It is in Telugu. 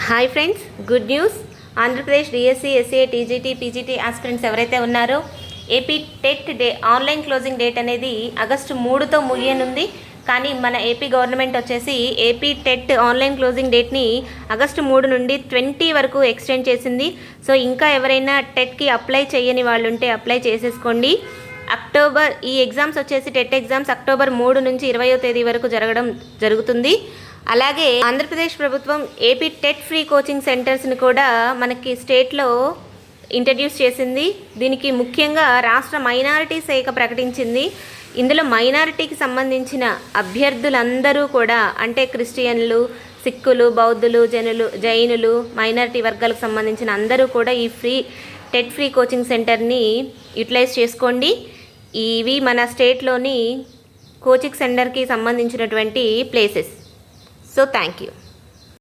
Hi friends, good news. Andhra Pradesh DSC, SA, TGT, PGT aspirants ఎవరైతే ఉన్నారో AP TET online closing date అనేది ఆగస్టు 3తో ముగియనుంది. కానీ మన ఏపీ గవర్నమెంట్ వచ్చేసి ఏపీ టెట్ ఆన్లైన్ క్లోజింగ్ డేట్ని ఆగస్టు 3 నుండి 20 వరకు ఎక్స్టెండ్ చేసింది. సో ఇంకా ఎవరైనా టెట్కి అప్లై చేయని వాళ్ళు ఉంటే అప్లై చేసేసుకోండి. ఈ ఎగ్జామ్స్ వచ్చేసి టెట్ ఎగ్జామ్స్ అక్టోబర్ 3 నుంచి 20వ తేదీ వరకు జరుగుతుంది. అలాగే ఆంధ్రప్రదేశ్ ప్రభుత్వం ఏపీ టెట్ ఫ్రీ కోచింగ్ సెంటర్స్ని కూడా మనకి స్టేట్లో ఇంట్రడ్యూస్ చేసింది. దీనికి ముఖ్యంగా రాష్ట్ర మైనారిటీ శాఖ ప్రకటించింది. ఇందులో మైనారిటీకి సంబంధించిన అభ్యర్థులందరూ కూడా, అంటే క్రిస్టియన్లు, సిక్కులు, బౌద్ధులు, జైనులు, మైనారిటీ వర్గాలకు సంబంధించిన అందరూ కూడా ఈ టెట్ ఫ్రీ కోచింగ్ సెంటర్ని యూటిలైజ్ చేసుకోండి. ఇవి మన స్టేట్లోని కోచింగ్ సెంటర్కి సంబంధించినటువంటి ప్లేసెస్. So thank you.